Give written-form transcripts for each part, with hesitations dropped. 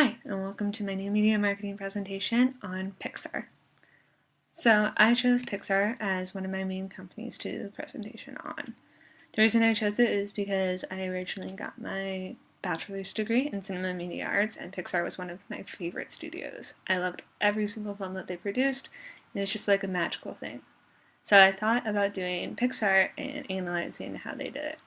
Hi, and welcome to my new media marketing presentation on Pixar. So I chose Pixar as one of my main companies to do the presentation on. The reason I chose it is because I originally got my bachelor's degree in cinema and media arts, and Pixar was one of my favorite studios. I loved every single film that they produced, and it was just like a magical thing. So I thought about doing Pixar and analyzing how they did it.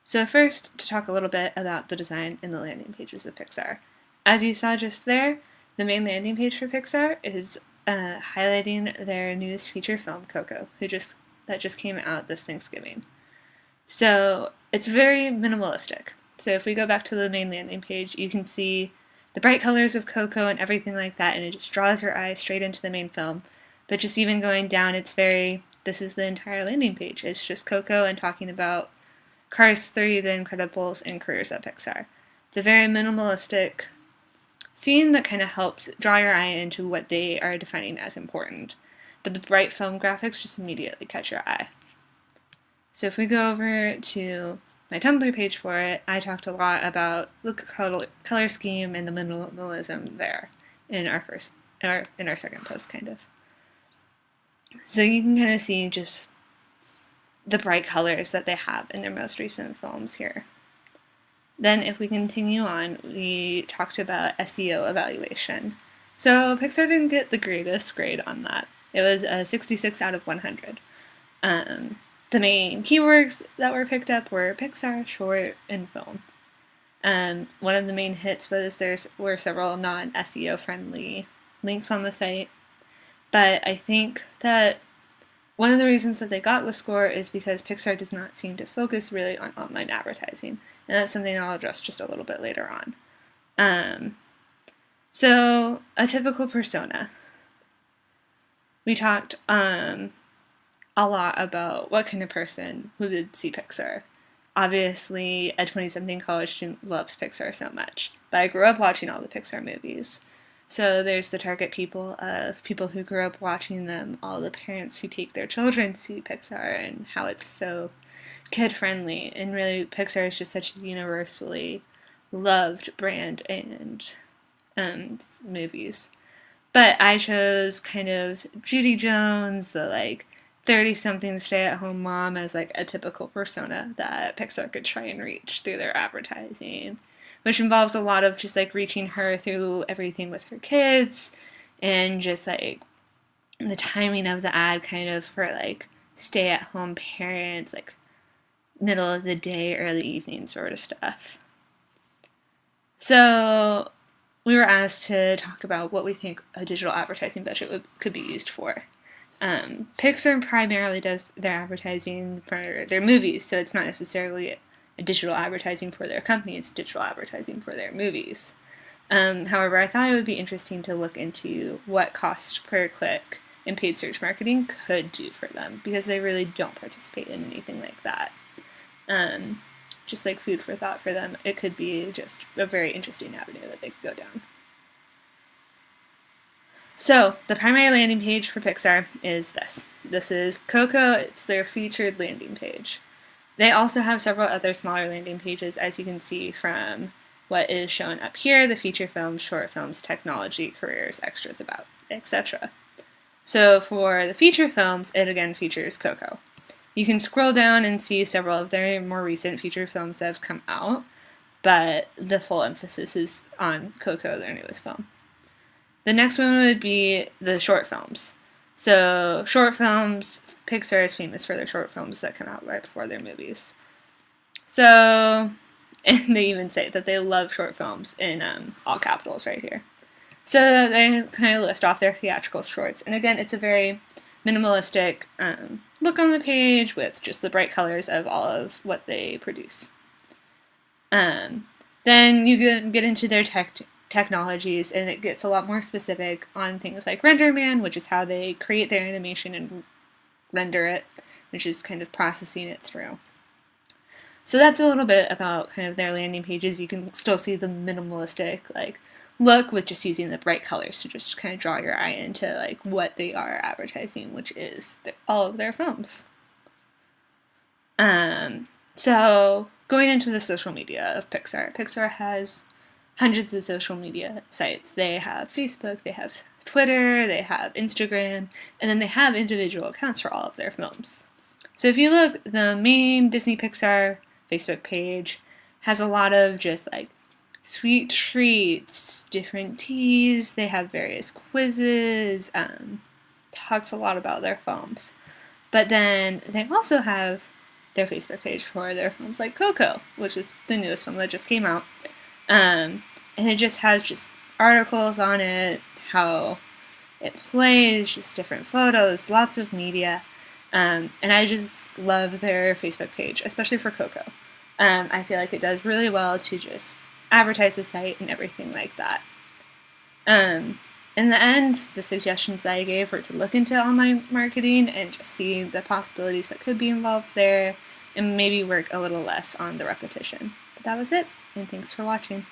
So first, to talk a little bit about the design and the landing pages of Pixar. As you saw just there, the main landing page for Pixar is highlighting their newest feature film, Coco, that just came out this Thanksgiving. So it's very minimalistic. So if we go back to the main landing page, you can see the bright colors of Coco and everything like that, and it just draws your eye straight into the main film. But just even going down, this is the entire landing page. It's just Coco and talking about Cars 3, The Incredibles, and careers at Pixar. It's a very minimalistic scene that kind of helps draw your eye into what they are defining as important. But the bright film graphics just immediately catch your eye. So if we go over to my Tumblr page for it, I talked a lot about the color scheme and the minimalism there in our second post, kind of. So you can kind of see just the bright colors that they have in their most recent films here. Then if we continue on, we talked about SEO evaluation. So Pixar didn't get the greatest grade on that. It was a 66 out of 100. The main keywords that were picked up were Pixar, short, and film. One of the main hits was there were several non-SEO friendly links on the site. But I think that one of the reasons that they got the score is because Pixar does not seem to focus really on online advertising, and that's something I'll address just a little bit later on. So, a typical persona. We talked a lot about what kind of person would see Pixar. Obviously, a 20-something college student loves Pixar so much, but I grew up watching all the Pixar movies. So there's the target people of people who grew up watching them, all the parents who take their children to see Pixar, and how it's so kid-friendly. And really, Pixar is just such a universally loved brand and movies. But I chose kind of Judy Jones, the 30-something stay-at-home mom, as a typical persona that Pixar could try and reach through their advertising, which involves a lot of just reaching her through everything with her kids, and just the timing of the ad kind of for stay-at-home parents, middle of the day, early evening sort of stuff. So we were asked to talk about what we think a digital advertising budget could be used for. Pixar primarily does their advertising for their movies, so it's not necessarily a digital advertising for their company, it's digital advertising for their movies. However, I thought it would be interesting to look into what cost per click in paid search marketing could do for them, because they really don't participate in anything like that. Just food for thought for them, it could be just a very interesting avenue that they could go down. So, the primary landing page for Pixar is this. This is Coco, it's their featured landing page. They also have several other smaller landing pages, as you can see from what is shown up here, the feature films, short films, technology, careers, extras about, etc. So for the feature films, it again features Coco. You can scroll down and see several of their more recent feature films that have come out, but the full emphasis is on Coco, their newest film. The next one would be the short films. So, short films, Pixar is famous for their short films that come out right before their movies. So, and they even say that they love short films in all capitals right here. So, they kind of list off their theatrical shorts. And again, it's a very minimalistic look on the page with just the bright colors of all of what they produce. Then you get into their technologies, and it gets a lot more specific on things like RenderMan, which is how they create their animation and render it, which is kind of processing it through. So that's a little bit about kind of their landing pages. You can still see the minimalistic look with just using the bright colors to just kind of draw your eye into what they are advertising, which is all of their films. So going into the social media of Pixar, Pixar has hundreds of social media sites. They have Facebook, they have Twitter, they have Instagram, and then they have individual accounts for all of their films. So if you look, the main Disney Pixar Facebook page has a lot of just like sweet treats, different teas. They have various quizzes, talks a lot about their films. But then they also have their Facebook page for their films like Coco, which is the newest film that just came out. And it just has just articles on it, how it plays, just different photos, lots of media. And I just love their Facebook page, especially for Coco. I feel like it does really well to just advertise the site and everything like that. In the end, the suggestions that I gave were to look into online marketing and just see the possibilities that could be involved there and maybe work a little less on the repetition. But that was it, and thanks for watching.